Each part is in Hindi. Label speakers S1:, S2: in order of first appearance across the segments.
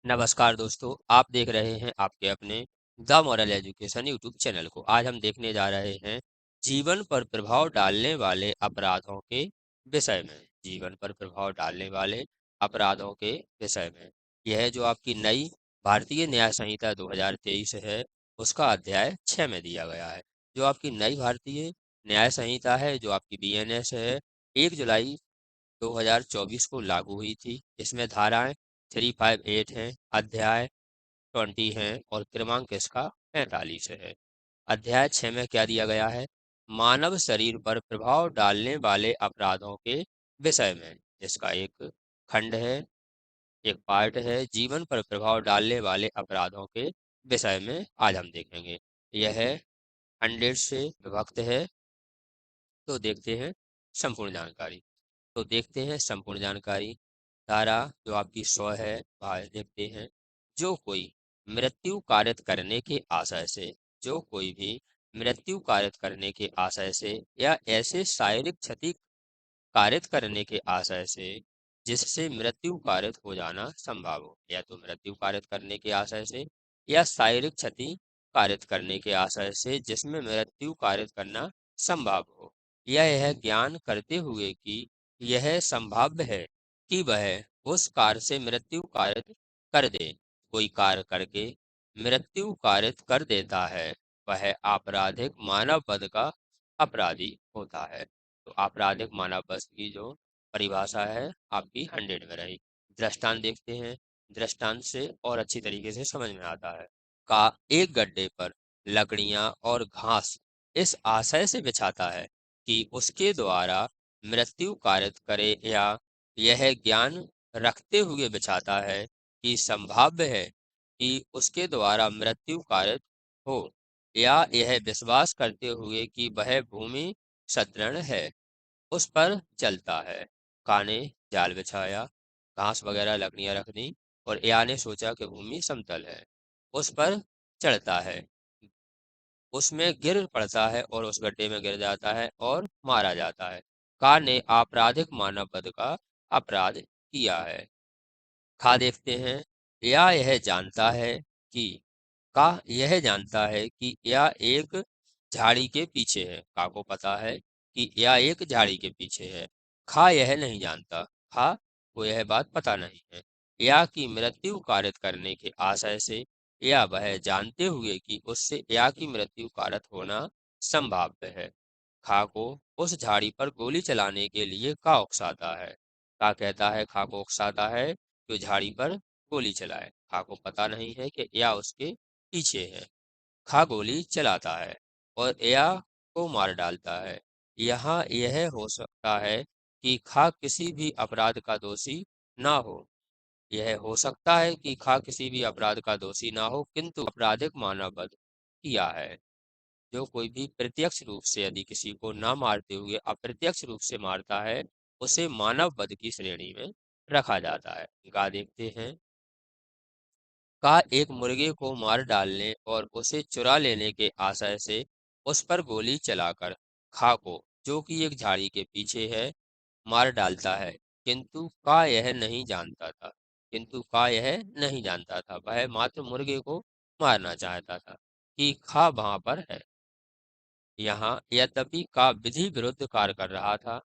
S1: नमस्कार दोस्तों, आप देख रहे हैं आपके अपने the moral education YouTube channel को। आज हम देखने जा रहे हैं जीवन पर प्रभाव डालने वाले अपराधों के विषय में। जीवन पर प्रभाव डालने वाले अपराधों के विषय में यह जो आपकी नई भारतीय न्याय संहिता 2023 है, उसका अध्याय 6 में दिया गया है। जो आपकी नई भारतीय न्याय संहिता है, जो आपकी बीएनएस है, 1 जुलाई 2024 को लागू हुई थी। इसमें धाराएं 358 हैं, अध्याय 20 हैं और क्रमांक इसका 45 है। अध्याय 6 में क्या दिया गया है? मानव शरीर पर प्रभाव डालने वाले अपराधों के विषय में। इसका एक खंड है, एक पार्ट है, जीवन पर प्रभाव डालने वाले अपराधों के विषय में आज हम देखेंगे। यह 100 से विभक्त है। तो देखते हैं संपूर्ण जानकारी। तो देखते हैं संपूर्ण जानकारी। धारा जो आपकी 100 है, वह देखते हैं। जो कोई मृत्यु कारित करने के आशय से, जो कोई भी मृत्यु कारित करने के आशय से या ऐसे शारीरिक क्षति कारित करने के आशय से जिससे मृत्यु कारित हो जाना संभव हो, या तो मृत्यु कारित करने के आशय से या शारीरिक क्षति कारित करने के आशय से जिसमें मृत्यु कारित करना संभव हो, या यह ज्ञान करते हुए कि यह संभाव्य है कि वह उस कार्य से मृत्यु कारित कर दे। कोई कार्य करके मृत्यु कारित कर देता है, वह आपराधिक मानव पद का अपराधी होता है। तो आपराधिक मानव पक्ष की जो परिभाषा है आपकी 100 में रही। दृष्टांत देखते हैं। दृष्टांत से और अच्छी तरीके से समझ में आता है। का एक गड्ढे पर लकड़ियां और घास इस आशय से बिछाता है कि उसके द्वारा मृत्यु कारित करे, या यह ज्ञान रखते हुए बिछाता है कि संभाव्य है कि उसके द्वारा मृत्यु कारित हो, या यह विश्वास करते हुए कि वह भूमि सदृढ़ है, उस पर चलता है। काने जाल बिछाया, घास वगैरह लकड़ियां रख दी, और या ने सोचा कि भूमि समतल है, उस पर चढ़ता है, उसमें गिर पड़ता है और उस गड्ढे में गिर जाता है और मारा जाता है। का ने आपराधिक मानव वध का अपराध किया है। खा देखते हैं। या यह जानता है कि का यह जानता है कि या एक झाड़ी के पीछे है। का को पता है कि या एक झाड़ी के पीछे है। खा यह नहीं जानता, खा को यह बात पता नहीं है, या की मृत्यु कारित करने के आशय से, या वह जानते हुए कि उससे या की मृत्यु कारित होना संभाव्य है। खा को उस झाड़ी पर गोली चलाने के लिए का उकसाता है। का कहता है, खा को उकसाता है कि झाड़ी पर गोली चलाए। खा को पता नहीं है कि या उसके पीछे है। खा गोली चलाता है और या को मार डालता है। यहाँ यह हो सकता है कि खा किसी भी अपराध का दोषी ना हो। यह हो सकता है कि खा किसी भी अपराध का दोषी ना हो, किंतु आपराधिक मानव वध किया है। जो कोई भी प्रत्यक्ष रूप से यदि किसी को ना मारते हुए अप्रत्यक्ष रूप से मारता है, उसे मानव वध की श्रेणी में रखा जाता है। गा देखते हैं। का एक मुर्गे को मार डालने और उसे चुरा लेने के आशय से उस पर गोली चलाकर खा को, जो कि एक झाड़ी के पीछे है, मार डालता है। किंतु का यह नहीं जानता था, वह मात्र मुर्गे को मारना चाहता था कि खा वहां पर है। यहाँ यद्यपि का विधि विरुद्ध कार्य कर रहा था,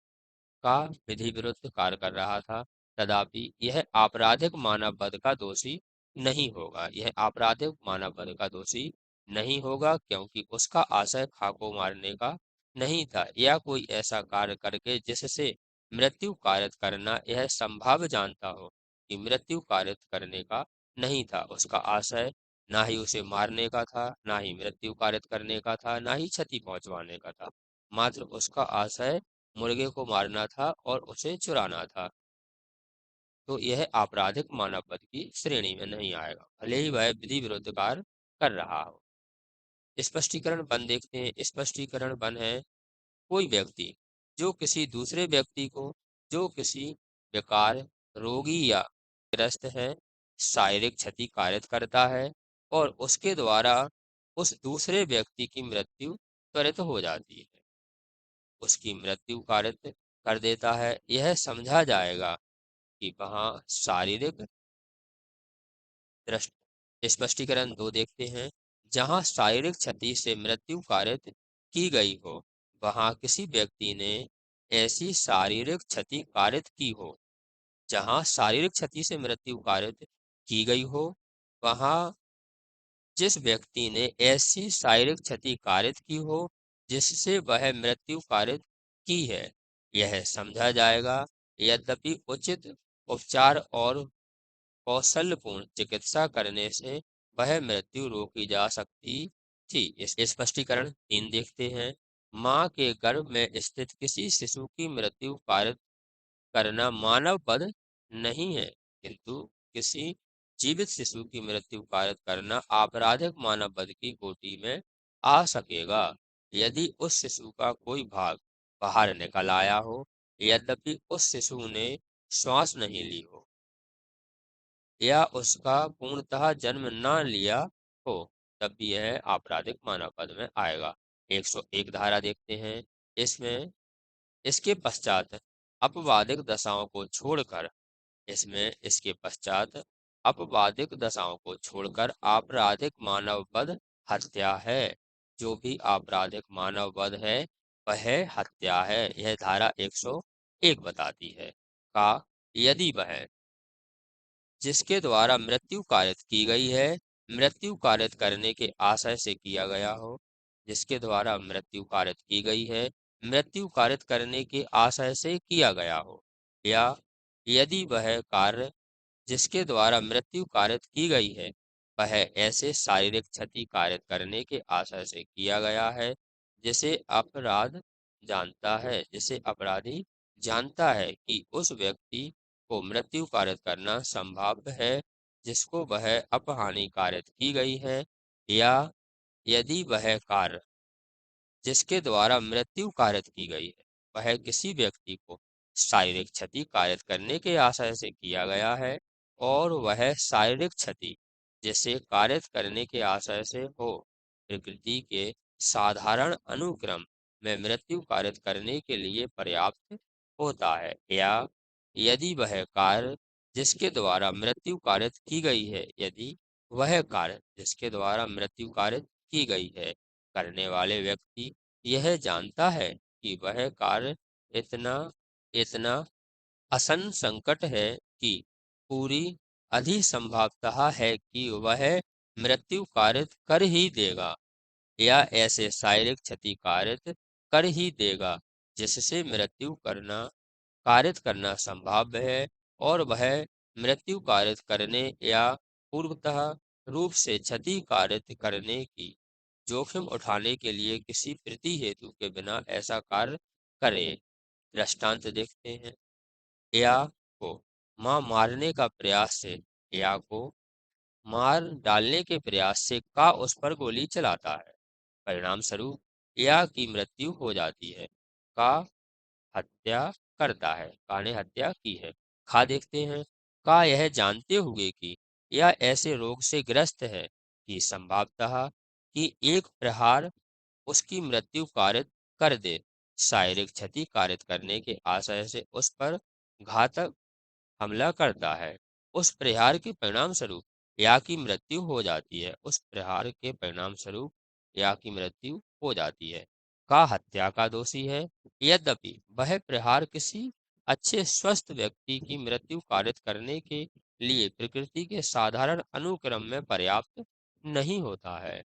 S1: का विधि विरुद्ध कार्य कर रहा था, तथापि यह आपराधिक मानव वध का दोषी नहीं होगा। यह आपराधिक मानव वध का दोषी नहीं होगा, क्योंकि उसका आशय खा को मारने का नहीं था, या कोई ऐसा कार्य करके जिससे मृत्यु कारित करना यह संभव जानता हो कि मृत्यु कारित करने का नहीं था। उसका आशय ना ही उसे मारने का था, ना ही मृत्यु कारित करने का था, ना ही क्षति पहुंचवाने का था। मात्र उसका आशय मुर्गे को मारना था और उसे चुराना था। तो यह आपराधिक मानव वध की श्रेणी में नहीं आएगा, भले ही वह विधि विरुद्ध कार्य कर रहा हो। स्पष्टीकरण वन देखते हैं। स्पष्टीकरण वन है, कोई व्यक्ति जो किसी दूसरे व्यक्ति को, जो किसी बेकार, रोगी या ग्रस्त है, शारीरिक क्षति कारित करता है और उसके द्वारा उस दूसरे व्यक्ति की मृत्यु त्वरित हो जाती है, उसकी मृत्यु कारित कर देता है, यह समझा जाएगा कि वहाँ शारीरिक स्पष्टीकरण 2 देखते हैं। जहाँ शारीरिक क्षति से मृत्यु कारित की गई हो, वहाँ किसी व्यक्ति ने ऐसी शारीरिक क्षति कारित की हो। जहाँ शारीरिक क्षति से मृत्यु कारित की गई हो, वहाँ जिस व्यक्ति ने ऐसी शारीरिक क्षति कारित की हो जिससे वह मृत्यु कारित की है, यह समझा जाएगा। यद्यपि उचित उपचार और कौशलपूर्ण चिकित्सा करने से वह मृत्यु रोकी जा सकती थी। इस स्पष्टीकरण 3 देखते हैं। माँ के गर्भ में स्थित किसी शिशु की मृत्यु कारित करना मानव पद नहीं है, किंतु किसी जीवित शिशु की मृत्यु कारित करना आपराधिक मानव पद की कोटि में आ सकेगा, यदि उस शिशु का कोई भाग बाहर निकल आया हो, यद्यपि उस शिशु ने श्वास नहीं ली हो या उसका पूर्णतः जन्म न लिया हो, तब भी यह आपराधिक मानव पद में आएगा। 101 धारा देखते हैं। इसमें इसके पश्चात अपवादिक दशाओं को छोड़कर इसमें इसके पश्चात अपवादिक दशाओं को छोड़कर आपराधिक मानव वध हत्या है। जो भी आपराधिक मानव वध है वह हत्या है, यह धारा 101 बताती है। का यदि वह जिसके द्वारा मृत्यु कारित की गई है मृत्यु कारित करने के आशय से किया गया हो, जिसके द्वारा मृत्यु कारित की गई है मृत्यु कारित करने के आशय से किया गया हो, या यदि वह कार्य जिसके द्वारा मृत्यु कारित की गई है वह ऐसे शारीरिक क्षति कारित करने के आशय से किया गया है जिसे अपराधी जानता है कि उस व्यक्ति को मृत्यु कारित करना संभाव्य है जिसको वह अपहानि कारित की गई है, या यदि वह कार्य जिसके द्वारा मृत्यु कारित की गई है वह किसी व्यक्ति को शारीरिक क्षति कारित करने के आशय से किया गया है और वह शारीरिक क्षति जिसे कारित करने के आशय से हो प्रकृति के साधारण अनुक्रम में मृत्यु कारित करने के लिए पर्याप्त होता है, या यदि वह कार्य जिसके द्वारा मृत्यु कारित की गई है यदि वह कार्य जिसके द्वारा मृत्यु कारित की गई है करने वाले व्यक्ति यह जानता है कि वह कार्य इतना इतना आसन संकट है कि पूरी अधिसंभावता है कि वह मृत्यु कारित कर ही देगा, या ऐसे शारीरिक क्षति कारित कर ही देगा जिससे मृत्यु करना कारित करना संभाव्य है, और वह मृत्यु कारित करने या पूर्वतः रूप से क्षति कारित करने की जोखिम उठाने के लिए किसी प्रति हेतु के बिना ऐसा कार्य करे। दृष्टांत देखते हैं। या को मां मारने का प्रयास से या को मार डालने के प्रयास से का उस पर गोली चलाता है, परिणाम स्वरूप या की मृत्यु हो जाती है। का हत्या करता है, का ने हत्या की है। खा देखते हैं। का यह जानते हुए कि यह ऐसे रोग से ग्रस्त है कि संभवतः कि एक प्रहार उसकी मृत्यु कारित कर दे, शारीरिक क्षति कारित करने के आशय से उस पर घातक हमला करता है। उस प्रहार के परिणाम स्वरूप या की मृत्यु हो जाती है। उस प्रहार के परिणाम स्वरूप या की मृत्यु हो जाती है। का हत्या का दोषी है, यद्यपि वह प्रहार किसी अच्छे स्वस्थ व्यक्ति की मृत्यु कारित करने के लिए प्रकृति के साधारण अनुक्रम में पर्याप्त नहीं होता है।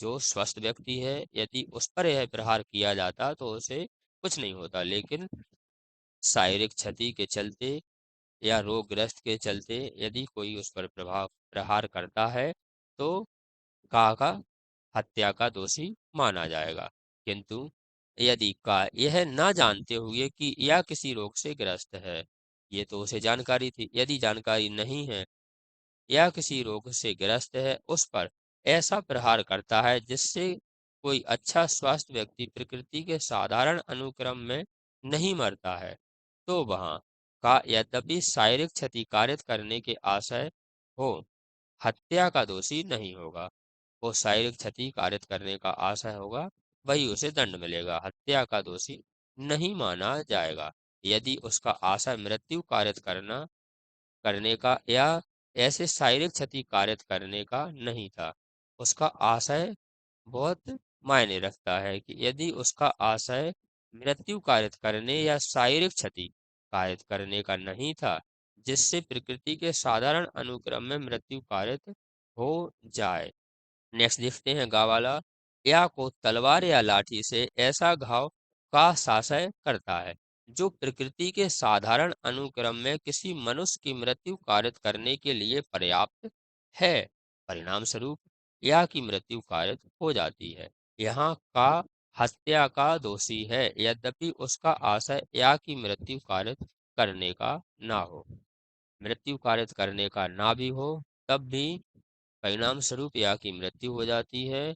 S1: जो स्वस्थ व्यक्ति है यदि उस पर यह प्रहार किया जाता तो उसे कुछ नहीं होता, लेकिन शारीरिक क्षति के चलते या रोगग्रस्त के चलते यदि कोई उस पर प्रहार करता है तो का हत्या का दोषी माना जाएगा। किंतु यदि का यह न जानते हुए कि यह किसी रोग से ग्रस्त है, ये तो उसे जानकारी थी, यदि जानकारी नहीं है या किसी रोग से ग्रस्त है उस पर ऐसा प्रहार करता है जिससे कोई अच्छा स्वास्थ्य व्यक्ति प्रकृति के साधारण अनुक्रम में नहीं मरता है, तो वहाँ का यद्यपि शारीरिक क्षति कारित करने के आशय हो हत्या का दोषी नहीं होगा। वो शारीरिक क्षति कारित करने का आशय होगा वही उसे दंड मिलेगा, हत्या का दोषी नहीं माना जाएगा। यदि उसका आशय मृत्यु कारित करने का या ऐसे शारीरिक क्षति कारित करने का नहीं था। उसका आशय बहुत मायने रखता है कि यदि उसका आशय मृत्यु कारित करने या शारीरिक क्षति कारित करने का नहीं था, जिससे प्रकृति के साधारण अनुक्रम में मृत्यु कारित हो जाए। नेक्स्ट देखते हैं गा वाला। या को तलवार या लाठी से ऐसा घाव का शासय करता है जो प्रकृति के साधारण अनुक्रम में किसी मनुष्य की मृत्यु कारित करने के लिए पर्याप्त है। परिणाम स्वरूप या की मृत्यु कारित हो जाती है। यहाँ का हत्या का दोषी है, यद्यपि उसका आशय या की मृत्यु कारित करने का ना हो। मृत्यु कारित करने का ना भी हो, तब भी परिणाम स्वरूप या की मृत्यु हो जाती है,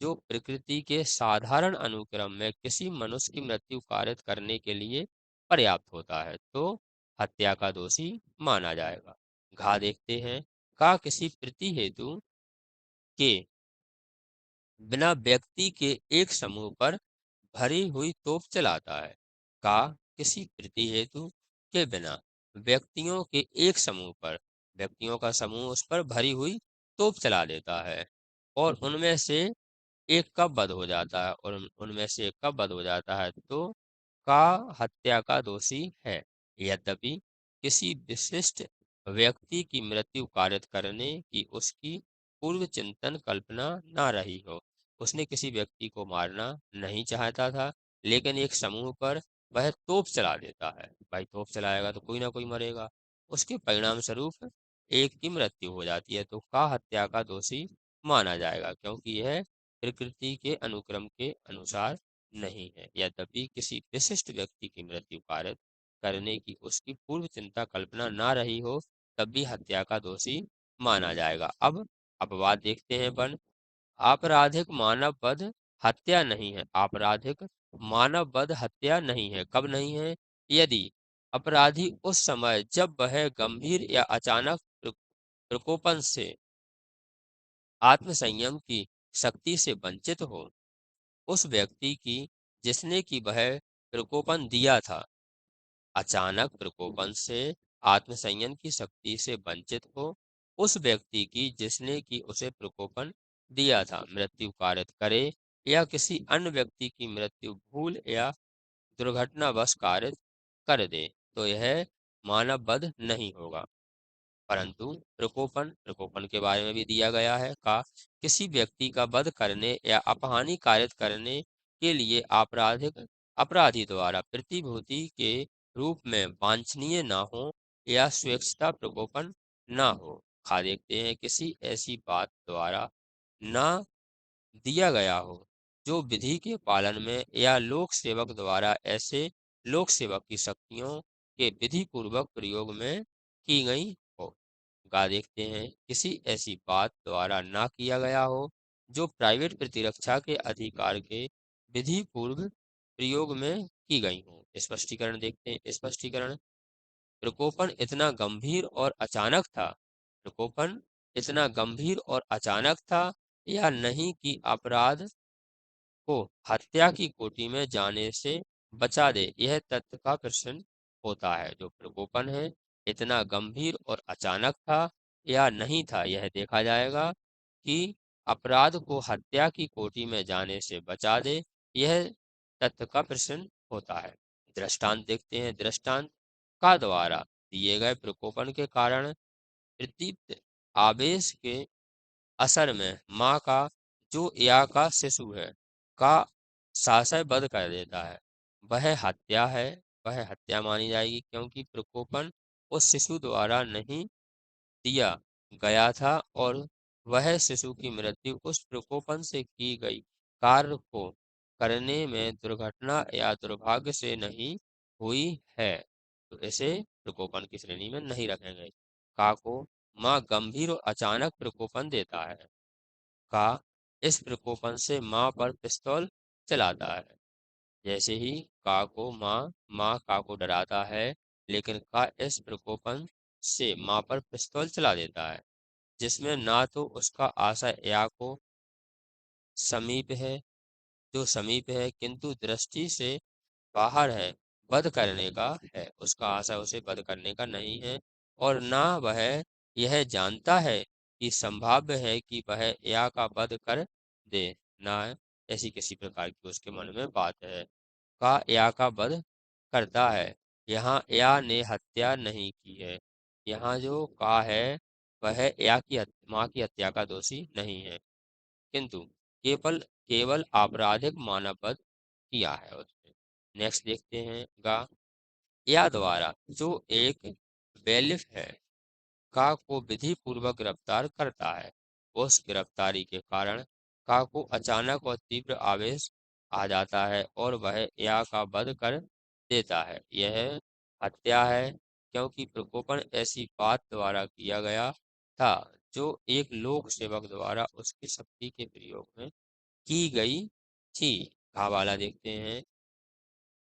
S1: जो प्रकृति के साधारण अनुक्रम में किसी मनुष्य की मृत्यु कारित करने के लिए पर्याप्त होता है, तो हत्या का दोषी माना जाएगा। घा देखते हैं। का किसी प्रति हेतु के बिना व्यक्ति के एक समूह पर भरी हुई तोप चलाता है। का किसी प्रति हेतु के बिना व्यक्तियों के एक समूह पर, व्यक्तियों का समूह उस पर भरी हुई तोप चला देता है और उनमें से एक का वध हो जाता है, और उनमें से एक का वध हो जाता है, तो का हत्या का दोषी है। यद्यपि किसी विशिष्ट व्यक्ति की मृत्यु कारित करने की उसकी पूर्व चिंतन कल्पना ना रही हो। उसने किसी व्यक्ति को मारना नहीं चाहता था, लेकिन एक समूह पर वह तोप चला देता है। भाई तोप चलाएगा तो कोई ना कोई मरेगा। उसके परिणाम स्वरूप एक की मृत्यु हो जाती है, तो का हत्या का दोषी माना जाएगा, क्योंकि यह प्रकृति के अनुक्रम के अनुसार नहीं है। यद्यपि किसी विशिष्ट व्यक्ति की मृत्यु कारित करने की उसकी पूर्व चिंता कल्पना ना रही हो, तब भी हत्या का दोषी माना जाएगा। अब अपवाद देखते हैं अपन। आपराधिक मानव वध हत्या नहीं है। आपराधिक मानव वध हत्या नहीं है। कब नहीं है? यदि अपराधी उस समय जब वह गंभीर या अचानक प्रकोपन से आत्मसंयम की शक्ति से वंचित हो। उस व्यक्ति की जिसने कि वह प्रकोपन दिया था, अचानक प्रकोपन से आत्मसंयम की शक्ति से वंचित हो। उस व्यक्ति की जिसने कि उसे प्रकोपन दिया था मृत्यु कारित करे, या किसी अन्य व्यक्ति की मृत्यु भूल या दुर्घटनावश कारित कर दे, तो यह मानव वध नहीं होगा। परंतु प्रकोपन प्रकोपन के बारे में भी दिया गया है। का किसी व्यक्ति का वध करने या अपहानि कारित करने के लिए आपराधिक अपराधी द्वारा प्रतिभूति के रूप में वांछनीय ना हो या स्वेच्छा प्रकोपन ना हो। खा देखते हैं। किसी ऐसी बात द्वारा ना दिया गया हो जो विधि के पालन में या लोक सेवक द्वारा ऐसे लोक सेवक की शक्तियों के विधि पूर्वक प्रयोग में की गई हो। का देखते हैं। किसी ऐसी बात द्वारा ना किया गया हो जो प्राइवेट प्रतिरक्षा के अधिकार के विधि पूर्व प्रयोग में की गई हो। स्पष्टीकरण देखते हैं। स्पष्टीकरण। प्रकोपन इतना गंभीर और अचानक था, प्रकोपन इतना गंभीर और अचानक था या नहीं कि अपराध को हत्या की कोटि में जाने से बचा दे, यह तथ्य का प्रश्न होता है। जो प्रकोपन है इतना गंभीर और अचानक था या नहीं था, यह देखा जाएगा कि अपराध को हत्या की कोटि में जाने से बचा दे, यह तथ्य का प्रश्न होता है। दृष्टांत देखते हैं। दृष्टांत का द्वारा दिए गए प्रकोपन के कारण प्रदीप्त आवेश के असर में माँ का जो या का शिशु है का शासय बध कर देता है, वह हत्या है। वह हत्या मानी जाएगी, क्योंकि प्रकोपन उस शिशु द्वारा नहीं दिया गया था और वह शिशु की मृत्यु उस प्रकोपन से की गई कार्य को करने में दुर्घटना या दुर्भाग्य से नहीं हुई है, तो इसे प्रकोपन की श्रेणी में नहीं रखेंगे। का को माँ गंभीर और अचानक प्रकोपन देता है। का इस प्रकोपन से माँ पर पिस्तौल चलाता है। जैसे ही का को माँ का को डराता है, लेकिन का इस प्रकोपन से माँ पर पिस्तौल चला देता है, जिसमें ना तो उसका आशय या को समीप है, जो समीप है किंतु दृष्टि से बाहर है, वध करने का है। उसका आशय उसे वध करने का नहीं है, और ना वह यह जानता है कि संभाव्य है कि वह या का वध कर दे, ना ऐसी किसी प्रकार की उसके मन में बात है। का या का वध करता है। यहाँ या ने हत्या नहीं की है। यहाँ जो का है वह या की माँ की हत्या का दोषी नहीं है, किंतु केवल केवल आपराधिक मानव वध किया है उसने। नेक्स्ट देखते हैं गा। या द्वारा जो एक बेलिफ है का को विधि पूर्वक गिरफ्तार करता है, उस गिरफ्तारी के कारण का को अचानक और तीव्र आवेश आ जाता है और वह या का वध कर देता है। यह हत्या है, क्योंकि प्रकोपन ऐसी बात द्वारा किया गया था जो एक लोक सेवक द्वारा उसकी शक्ति के प्रयोग में की गई थी। वाला देखते हैं।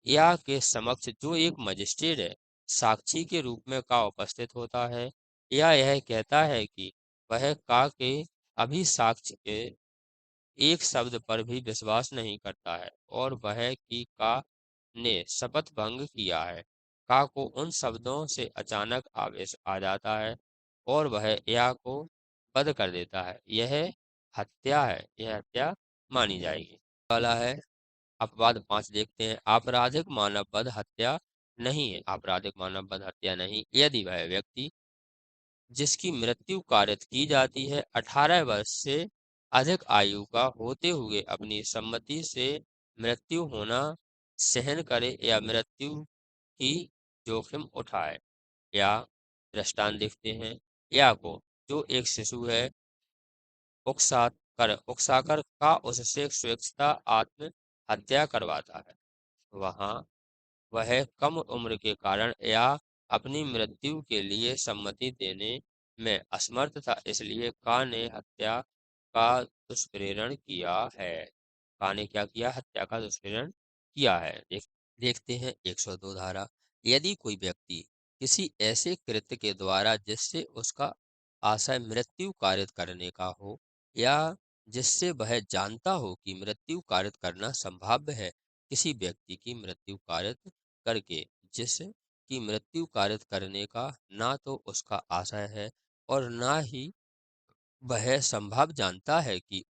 S1: या के समक्ष जो एक मजिस्ट्रेट है, साक्षी के रूप में का उपस्थित होता है, या यह कहता है कि वह का के अभी साक्ष्य के एक शब्द पर भी विश्वास नहीं करता है और वह कि का ने शपथ भंग किया है। का को उन शब्दों से अचानक आवेश आ जाता है और वह या को वध कर देता है। यह हत्या है, यह हत्या मानी जाएगी। वाला है अपवाद 5 देखते हैं। आपराधिक मानव वध हत्या नहीं है। आपराधिक मानव वध हत्या नहीं यदि वह व्यक्ति जिसकी मृत्यु कारित की जाती है 18 वर्ष से अधिक आयु का होते हुए अपनी सम्मति से मृत्यु होना सहन करे या मृत्यु की जोखिम उठाए। या दृष्टांत देखते हैं। या को जो एक शिशु है उकसाकर का उससे स्वेच्छा आत्म हत्या करवाता है, वहाँ वह कम उम्र के कारण या अपनी मृत्यु के लिए सम्मति देने में असमर्थ था, इसलिए का ने हत्या का दुष्प्रेरण किया है। का ने क्या किया? हत्या का दुष्प्रेरण किया है। देखते हैं 102 धारा। यदि कोई व्यक्ति किसी ऐसे कृत्य के द्वारा जिससे उसका आशय मृत्यु कारित करने का हो या जिससे वह जानता हो कि मृत्यु कारित करना संभाव्य है, किसी व्यक्ति की मृत्यु कारित करके जिस की मृत्यु कारित करने का ना तो उसका आशय है और ना ही वह संभव जानता है कि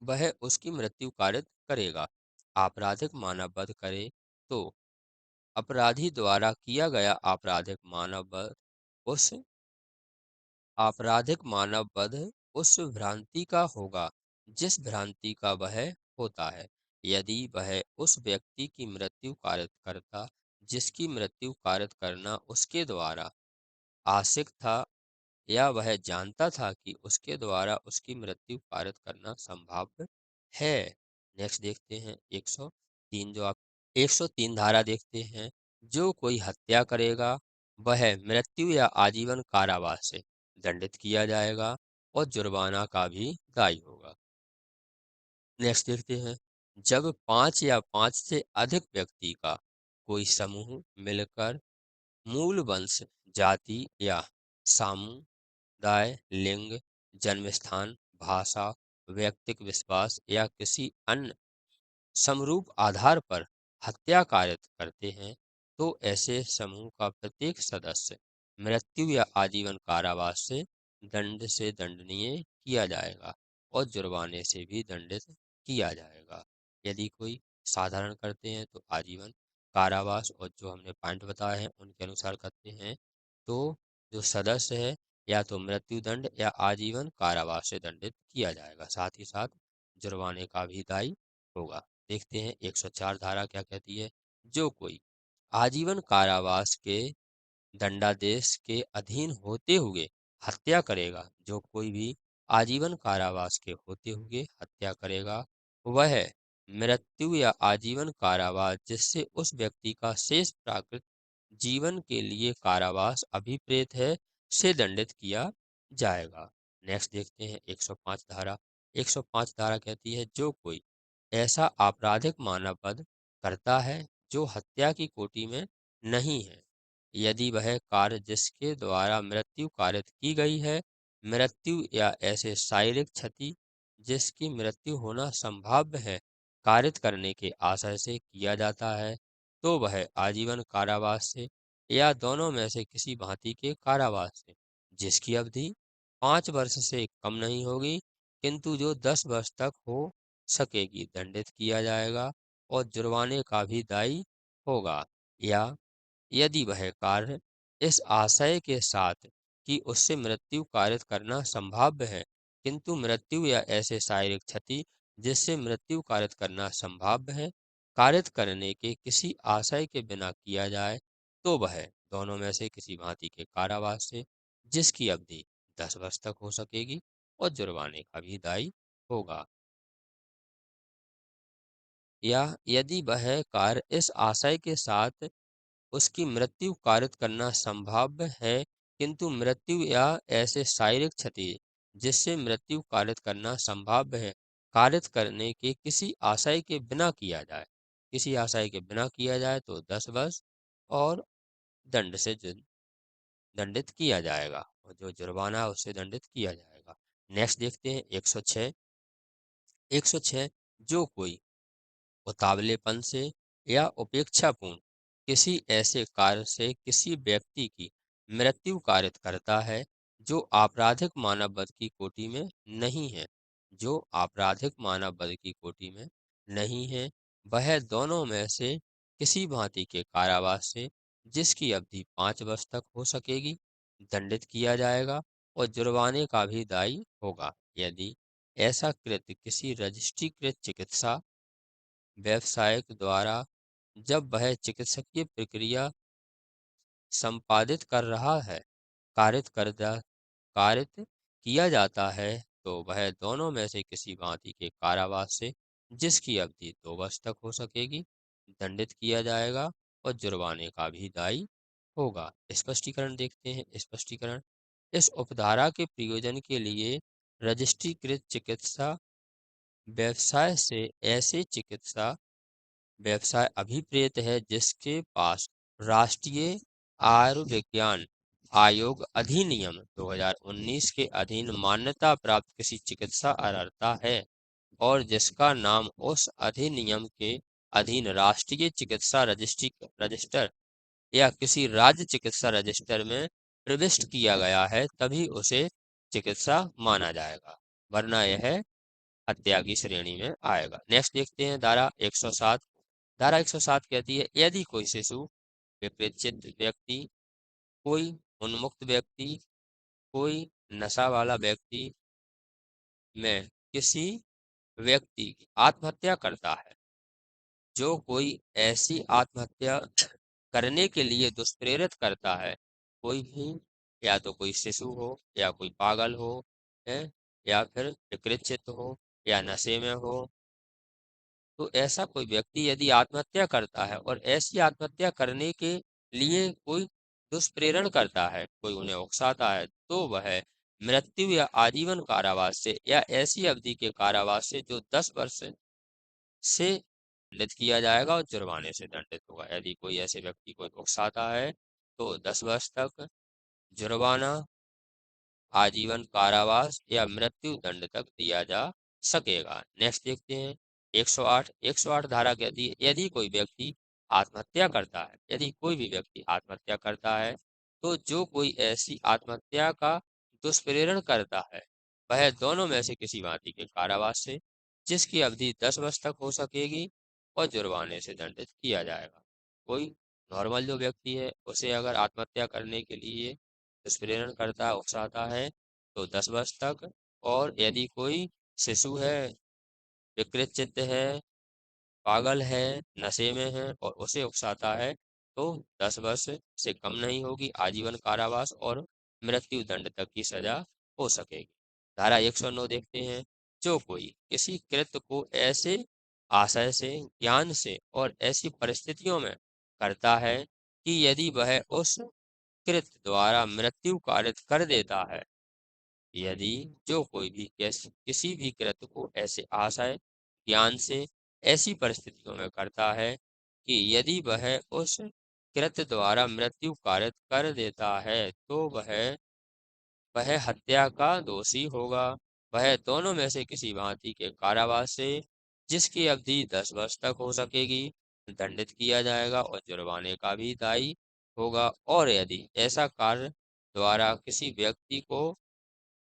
S1: वह उसकी मृत्यु कारित करेगा, आपराधिक मानव वध करे, तो अपराधी द्वारा किया गया उस आपराधिक मानव वध उस भ्रांति का होगा जिस भ्रांति का वह होता है। यदि वह उस व्यक्ति की मृत्यु कारित करता जिसकी मृत्यु कारित करना उसके द्वारा आशिक था या वह जानता था कि उसके द्वारा उसकी मृत्यु कारित करना संभव है। नेक्स्ट देखते हैं 103 जो आप 103 धारा देखते हैं। जो कोई हत्या करेगा वह मृत्यु या आजीवन कारावास से दंडित किया जाएगा और जुर्माना का भी दायी होगा। नेक्स्ट देखते हैं। जब 5 या 5 से अधिक व्यक्ति का कोई समूह मिलकर मूल वंश, जाति या समुदाय, लिंग, जन्मस्थान, भाषा, व्यक्तिक विश्वास या किसी अन्य समरूप आधार पर हत्या कारित करते हैं, तो ऐसे समूह का प्रत्येक सदस्य मृत्यु या आजीवन कारावास से दंडनीय किया जाएगा और जुर्माने से भी दंडित किया जाएगा। यदि कोई साधारण करते हैं तो आजीवन कारावास, और जो हमने पॉइंट बताए हैं उनके अनुसार करते हैं तो जो सदस्य है या तो मृत्यु दंड या आजीवन कारावास से दंडित किया जाएगा, साथ ही साथ जुर्माने का भी दायी होगा। देखते हैं 104 धारा क्या कहती है। जो कोई आजीवन कारावास के दंडादेश के अधीन होते हुए हत्या करेगा, जो कोई भी आजीवन कारावास के होते हुए हत्या करेगा, वह मृत्यु या आजीवन कारावास जिससे उस व्यक्ति का शेष प्राकृत जीवन के लिए कारावास अभिप्रेत है से दंडित किया जाएगा। नेक्स्ट देखते हैं 105 धारा। 105 धारा कहती है जो कोई ऐसा आपराधिक मानव वध करता है जो हत्या की कोटि में नहीं है, यदि वह कार्य जिसके द्वारा मृत्यु कारित की गई है, मृत्यु या ऐसे शारीरिक क्षति जिसकी मृत्यु होना संभाव्य है कारित करने के आशय से किया जाता है, तो वह आजीवन कारावास से या दोनों में से किसी भांति के कारावास से जिसकी अवधि 5 वर्ष से कम नहीं होगी, किंतु जो 10 वर्ष तक हो सकेगी, दंडित किया जाएगा और जुर्माने का भी दायी होगा। या यदि वह कार्य इस आशय के साथ कि उससे मृत्यु कारित करना संभाव्य है, किंतु मृत्यु या ऐसे शारीरिक क्षति जिससे मृत्यु कारित करना संभाव्य है, कारित करने के किसी आशय के बिना किया जाए, तो वह दोनों में से किसी भांति के कारावास से, जिसकी अवधि 10 वर्ष तक हो सकेगी, और जुर्माने का भी दायी होगा। या यदि वह कार्य इस आशय के साथ उसकी मृत्यु कारित करना संभाव्य है, किंतु मृत्यु या ऐसे शारीरिक क्षति जिससे मृत्यु कारित करना संभाव्य है, कारित करने के किसी आशय के बिना किया जाए, किसी आशय के बिना किया जाए, तो 10 वर्ष और दंड से दंडित किया जाएगा, और जो जुर्माना है उससे दंडित किया जाएगा। नेक्स्ट देखते हैं 106। 106, जो कोई उतावलेपन से या उपेक्षापूर्ण किसी ऐसे कार्य से किसी व्यक्ति की मृत्यु कारित करता है जो आपराधिक मानव वध की कोटि में नहीं है, जो आपराधिक मानव वध की कोटि में नहीं है, वह दोनों में से किसी भांति के कारावास से, जिसकी अवधि 5 वर्ष तक हो सकेगी, दंडित किया जाएगा और जुर्माने का भी दायी होगा, यदि ऐसा कृत्य किसी रजिस्ट्रीकृत चिकित्सा व्यवसायिक द्वारा जब वह चिकित्सकीय प्रक्रिया संपादित कर रहा है, कारित किया जाता है, तो वह दोनों में से किसी भांति के कारावास से, जिसकी अवधि 2 वर्ष तक हो सकेगी, दंडित किया जाएगा और जुर्माने का भी दायी होगा। स्पष्टीकरण देखते हैं। स्पष्टीकरण, इस उपधारा के प्रयोजन के लिए रजिस्ट्रीकृत चिकित्सा व्यवसाय से ऐसे चिकित्सा व्यवसाय अभिप्रेत है जिसके पास राष्ट्रीय आयुर्विज्ञान आयोग अधिनियम 2019 के अधीन मान्यता प्राप्त किसी चिकित्सा अर्हता है, और जिसका नाम उस अधिनियम के अधीन राष्ट्रीय चिकित्सा रजिस्टर या किसी राज्य चिकित्सा रजिस्टर में प्रविष्ट किया गया है, तभी उसे चिकित्सा माना जाएगा, वरना यह हत्या की श्रेणी में आएगा। नेक्स्ट देखते हैं धारा 107। धारा 107 कहती है, यदि कोई शिशु, विपरिचित व्यक्ति, कोई उन्मुक्त व्यक्ति, कोई नशा वाला व्यक्ति में किसी व्यक्ति की आत्महत्या करता है, जो कोई ऐसी आत्महत्या करने के लिए दुष्प्रेरित करता है, कोई भी, या तो कोई शिशु हो या कोई पागल हो, है, या फिर विकृत हो या नशे में हो, तो ऐसा कोई व्यक्ति यदि आत्महत्या करता है और ऐसी आत्महत्या करने के लिए कोई दुष्प्रेरण करता है, कोई उन्हें उकसाता है, तो वह मृत्यु या आजीवन कारावास से या ऐसी अवधि के कारावास से जो 10 वर्ष से दंडित किया जाएगा और जुर्माने से दंडित होगा। यदि कोई ऐसे व्यक्ति को उकसाता है तो 10 वर्ष तक जुर्माना, आजीवन कारावास या मृत्यु दंड तक दिया जा सकेगा। नेक्स्ट देखते हैं 108। 108 धारा कहती है, यदि कोई व्यक्ति आत्महत्या करता है, यदि कोई भी व्यक्ति आत्महत्या करता है, तो जो कोई ऐसी आत्महत्या का दुष्प्रेरण करता है, वह दोनों में से किसी भांति के कारावास से, जिसकी अवधि 10 वर्ष तक हो सकेगी, और जुर्माने से दंडित किया जाएगा। कोई नॉर्मल जो व्यक्ति है, उसे अगर आत्महत्या करने के लिए दुष्प्रेरण करता है, उकसाता है, तो 10 वर्ष तक, और यदि कोई शिशु है, विकृत चित्त है, पागल है, नशे में है और उसे उकसाता है, तो 10 वर्ष से कम नहीं होगी, आजीवन कारावास और मृत्यु दंड तक की सजा हो सकेगी। धारा 109 देखते हैं, जो कोई किसी कृत्य को ऐसे आशय से, ज्ञान से और ऐसी परिस्थितियों में करता है कि यदि वह उस कृत्य द्वारा मृत्यु कारित कर देता है, यदि जो कोई भी किसी भी कृत्य को ऐसे आशय, ज्ञान से ऐसी परिस्थितियों में करता है कि यदि वह उस कृत्य द्वारा मृत्यु कारित कर देता है, तो वह हत्या का दोषी होगा। वह दोनों में से किसी भांति के कारावास से, जिसकी अवधि 10 वर्ष तक हो सकेगी, दंडित किया जाएगा और जुर्माने का भी दायी होगा। और यदि ऐसा कार्य द्वारा किसी व्यक्ति को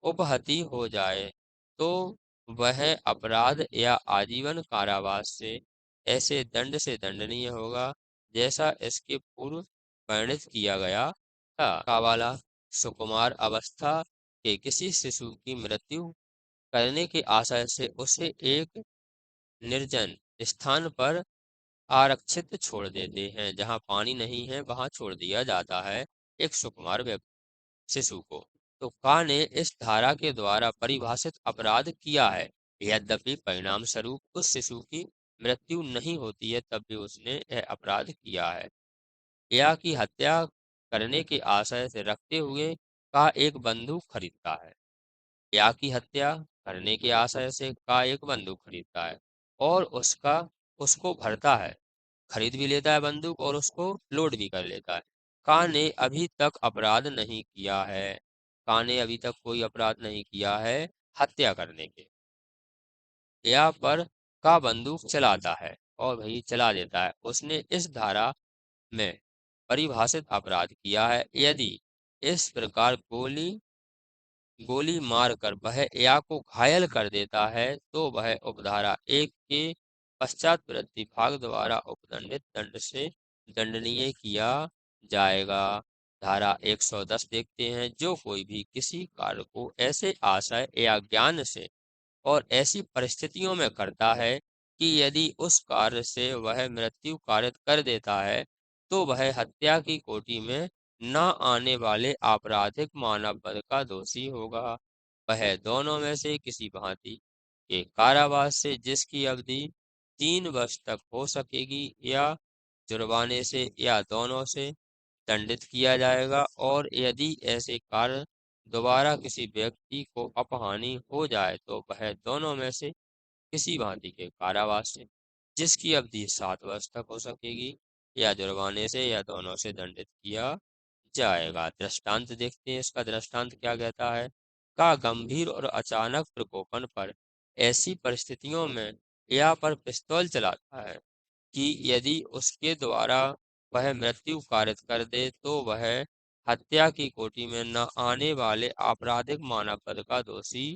S1: उपहति हो जाए तो वह अपराध या आजीवन कारावास से ऐसे दंड से दंडनीय होगा जैसा इसके पूर्व वर्णित किया गया था। कावाला सुकुमार अवस्था के किसी शिशु की मृत्यु करने के आशय से उसे एक निर्जन स्थान पर आरक्षित छोड़ देते हैं, जहाँ पानी नहीं है वहां छोड़ दिया जाता है एक सुकुमार शिशु को। तो का ने इस धारा के द्वारा परिभाषित अपराध किया है। यद्यपि परिणाम स्वरूप उस शिशु की मृत्यु नहीं होती है, तब भी उसने यह अपराध किया है। या की हत्या करने के आशय से रखते हुए का एक बंदूक खरीदता है। या की हत्या करने के आशय से का एक बंदूक खरीदता है और उसको भरता है, खरीद भी लेता है बंदूक और उसको लोड भी कर लेता है। का ने अभी तक अपराध नहीं किया है। का ने अभी तक कोई अपराध नहीं किया है हत्या करने के। या पर का बंदूक चलाता है और वही चला देता है, उसने इस धारा में परिभाषित अपराध किया है। यदि इस प्रकार गोली मारकर वह या को घायल कर देता है तो वह उपधारा 1 के पश्चात प्रतिभाग द्वारा उपदंडित दंड से दंडनीय किया जाएगा। धारा 110 देखते हैं, जो कोई भी किसी कार्य को ऐसे आशय या ज्ञान से और ऐसी परिस्थितियों में करता है कि यदि उस कार्य से वह मृत्यु कारित कर देता है तो वह हत्या की कोटि में न आने वाले आपराधिक मानव वध का दोषी होगा। वह दोनों में से किसी भांति के कारावास से, जिसकी अवधि 3 वर्ष तक हो सकेगी, या जुर्माने से या दोनों से दंडित किया जाएगा। और यदि ऐसे कार्य दोबारा किसी व्यक्ति को अपहानि हो जाए तो वह दोनों में से किसी भांति के कारावास से, जिसकी अवधि 7 वर्ष तक हो सकेगी, या जुर्माने से या दोनों से दंडित किया जाएगा। दृष्टांत देखते हैं, इसका दृष्टांत क्या कहता है। का गंभीर और अचानक प्रकोपन पर ऐसी परिस्थितियों में या पर पिस्तौल चलाता है कि यदि उसके द्वारा वह मृत्यु कारित कर दे तो वह हत्या की कोटि में न आने वाले आपराधिक मानव वध का दोषी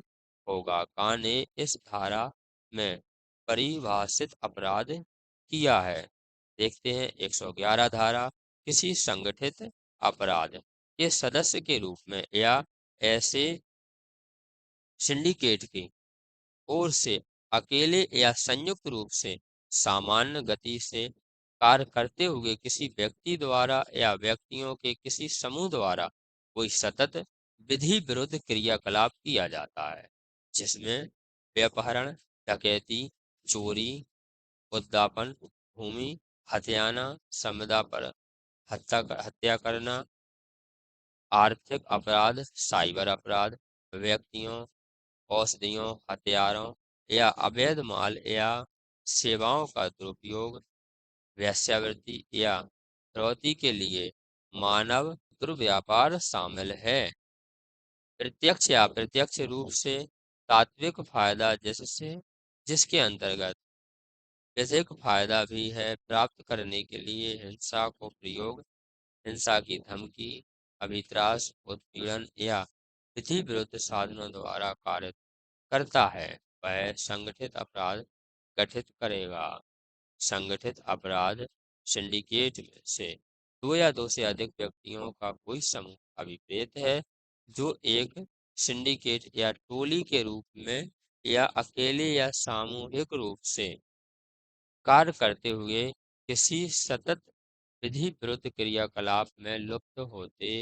S1: होगा। का ने इस धारा में परिभाषित अपराध किया है। देखते हैं 111 धारा। किसी संगठित अपराध के सदस्य के रूप में या ऐसे सिंडिकेट की ओर से अकेले या संयुक्त रूप से सामान्य गति से कार्य करते हुए किसी व्यक्ति द्वारा या व्यक्तियों के किसी समूह द्वारा कोई सतत विधि विरुद्ध क्रियाकलाप किया जाता है, जिसमें व्यपहरण, डकैती, चोरी, उद्यापन, भूमि हथियाना, संपदा पर हत्या करना, आर्थिक अपराध, साइबर अपराध, व्यक्तियों, औषधियों, हथियारों या अवैध माल या सेवाओं का दुरुपयोग, वेश्यावृत्ति या फिरौती के लिए मानव दुर्व्यापार शामिल है। प्रत्यक्ष या अप्रत्यक्ष रूप से तात्विक फायदा, जिससे जिसके अंतर्गत विधिक फायदा भी है, प्राप्त करने के लिए हिंसा को प्रयोग, हिंसा की धमकी, अभित्रास, उत्पीड़न या विधि विरुद्ध साधनों द्वारा कार्य करता है, वह संगठित अपराध गठित करेगा। संगठित अपराध सिंडिकेट में से दो या दो से अधिक व्यक्तियों का कोई समूह अभिप्रेत है, जो एक सिंडिकेट या टोली के रूप में या अकेले या सामूहिक रूप से कार्य करते हुए किसी सतत विधि विरुद्ध क्रियाकलाप में लुप्त होते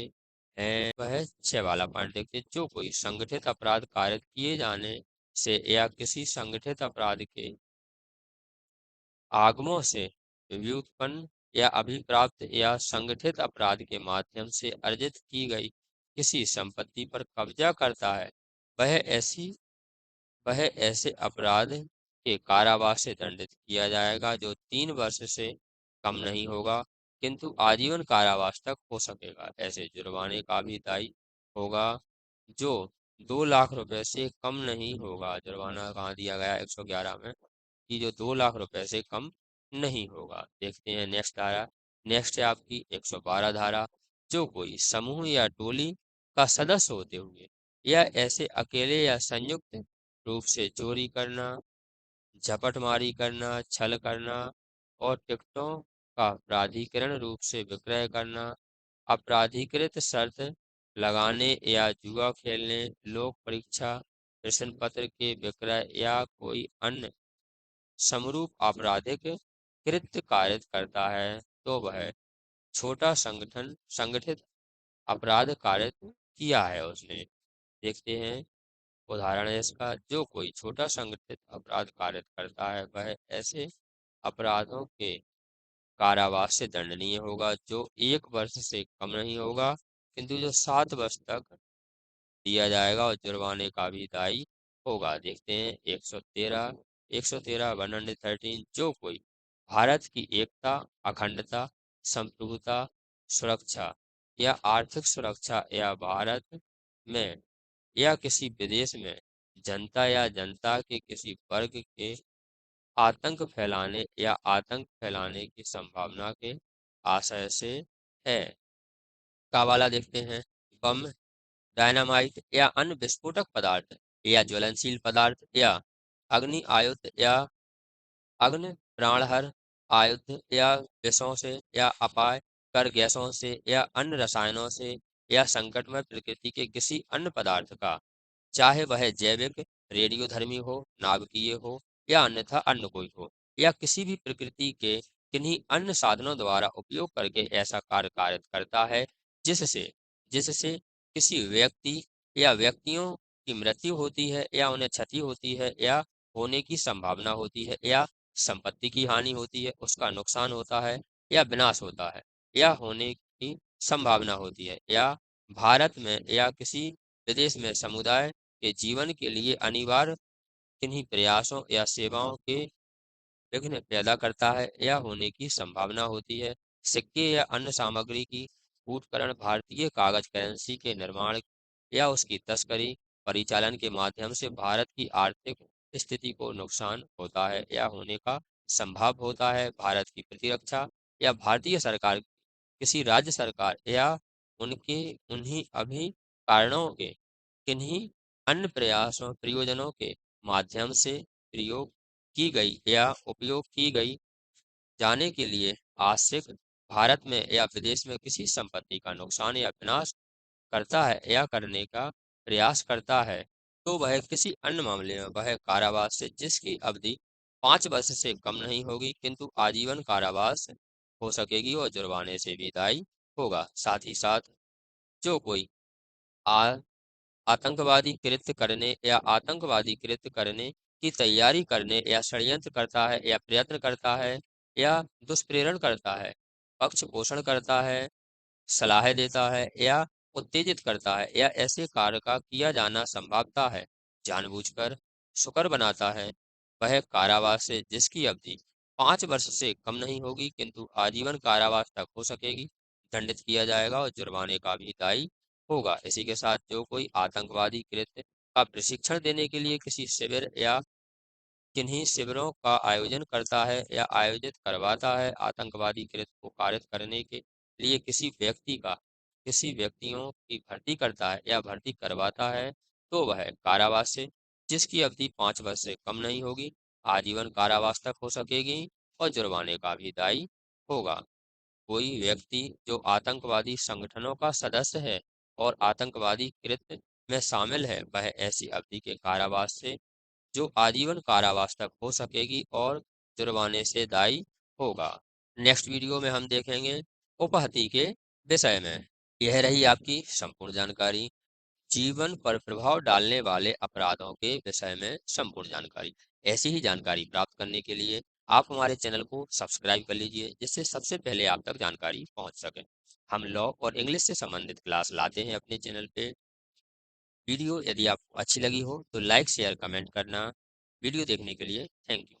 S1: हैं। वह 6 वाला पॉइंट देखते, जो कोई संगठित अपराध कारित किए जाने से या किसी संगठित अपराध के आगमों से व्युत्पन्न या अभिप्राप्त या संगठित अपराध के माध्यम से अर्जित की गई किसी संपत्ति पर कब्जा करता है, वह ऐसी वह ऐसे अपराध के कारावास से दंडित किया जाएगा, जो 3 वर्ष से कम नहीं होगा किंतु आजीवन कारावास तक हो सकेगा। ऐसे जुर्माने का भी दायी होगा, जो 2 लाख रुपए से कम नहीं होगा। जुर्माना कहाँ दिया गया 111 में, कि जो 2 लाख रुपए से कम नहीं होगा। देखते हैं नेक्स्ट धारा। नेक्स्ट है आपकी 112 धारा। जो कोई समूह या टोली का सदस्य होते हुए या ऐसे अकेले या संयुक्त रूप से चोरी करना, झपटमारी करना, छल करना और टिकटों का प्राधिकरण रूप से विक्रय करना, अपराधीकृत शर्त लगाने या जुआ खेलने, लोक परीक्षा प्रश्न पत्र के विक्रय या कोई अन्य समरूप आपराधिक कृत्य कारित करता है तो वह छोटा संगठित अपराध कारित किया है उसने। देखते हैं उदाहरण है इसका, जो कोई छोटा संगठित अपराध कारित करता है वह ऐसे अपराधों के कारावास से दंडनीय होगा जो 1 वर्ष से कम नहीं होगा, किंतु जो 7 वर्ष तक दिया जाएगा और जुर्माने का भी दायी होगा। देखते हैं 113 113 जो कोई भारत की एकता, अखंडता, संप्रभुता, सुरक्षा या आर्थिक सुरक्षा या भारत में या किसी विदेश में जनता या जनता के किसी वर्ग के आतंक फैलाने की संभावना के आशय से है। का वाला देखते हैं, बम, डायनामाइट या अन्य विस्फोटक पदार्थ या ज्वलनशील पदार्थ या अग्नि आयुध या अग्नि प्राणहर आयुध या विषों से या अपायकर गैसों से या अन्य रसायनों से या संकटमय प्रकृति के किसी अन्य पदार्थ का, चाहे वह जैविक, रेडियोधर्मी हो, नाभिकीय हो या अन्यथा अन्य कोई हो, या किसी भी प्रकृति के किन्हीं अन्य साधनों द्वारा उपयोग करके ऐसा कार्य कारित करता है जिससे जिससे किसी व्यक्ति या व्यक्तियों की मृत्यु होती है या उन्हें क्षति होती है या होने की संभावना होती है या संपत्ति की हानि होती है, उसका नुकसान होता है या विनाश होता है या होने की संभावना होती है, या भारत में या किसी विदेश में समुदाय के जीवन के लिए अनिवार्य किन्हीं प्रयासों या सेवाओं के विघ्न पैदा करता है या होने की संभावना होती है। सिक्के या अन्य सामग्री की कूटकरण, भारतीय कागज करेंसी के निर्माण या उसकी तस्करी, परिचालन के माध्यम से भारत की आर्थिक स्थिति को नुकसान होता है या होने का संभव होता है। भारत की प्रतिरक्षा या भारतीय सरकार, किसी राज्य सरकार या उनके उन्हीं अभी कारणों के किन्हीं अन्य प्रयासों प्रयोजनों के माध्यम से प्रयोग की गई या उपयोग की गई जाने के लिए आश्रित भारत में या विदेश में किसी संपत्ति का नुकसान या विनाश करता है या करने का प्रयास करता है तो वह किसी अन्य मामले में वह कारावास से जिसकी अवधि 5 वर्ष से कम नहीं होगी किंतु आजीवन कारावास हो सकेगी और जुर्माने से भी दायी होगा। साथ ही साथ जो कोई आ आतंकवादी कृत्य करने की तैयारी करने या षड्यंत्र करता है या प्रयत्न करता है या दुष्प्रेरण करता है, पक्ष पोषण करता है, सलाह देता है या उत्तेजित करता है या ऐसे कार्य का किया जाना संभवता है, जानबूझकर शुकर बनाता है, वह कारावास से जिसकी अवधि 5 वर्ष से कम नहीं होगी किंतु आजीवन कारावास तक हो सकेगी, दंडित किया जाएगा और जुर्माने का भी दायी होगा। इसी के साथ जो कोई आतंकवादी कृत्य का प्रशिक्षण देने के लिए किसी शिविर या किन्हीं शिविरों का आयोजन करता है या आयोजित करवाता है, आतंकवादी कृत्य को कारित करने के लिए किसी व्यक्तियों की भर्ती करता है या भर्ती करवाता है तो वह कारावास से जिसकी अवधि 5 वर्ष से कम नहीं होगी, आजीवन कारावास तक हो सकेगी और जुर्माने का भी दायी होगा। कोई व्यक्ति जो आतंकवादी संगठनों का सदस्य है और आतंकवादी कृत्य में शामिल है वह ऐसी अवधि के कारावास से जो आजीवन कारावास तक हो सकेगी और जुर्माने से दायी होगा। नेक्स्ट वीडियो में हम देखेंगे उपहति के विषय में। यह रही आपकी संपूर्ण जानकारी, जीवन पर प्रभाव डालने वाले अपराधों के विषय में संपूर्ण जानकारी। ऐसी ही जानकारी प्राप्त करने के लिए आप हमारे चैनल को सब्सक्राइब कर लीजिए जिससे सबसे पहले आप तक जानकारी पहुंच सके। हम लॉ और इंग्लिश से संबंधित क्लास लाते हैं अपने चैनल पे। वीडियो यदि आपको अच्छी लगी हो तो लाइक शेयर कमेंट करना। वीडियो देखने के लिए थैंक यू।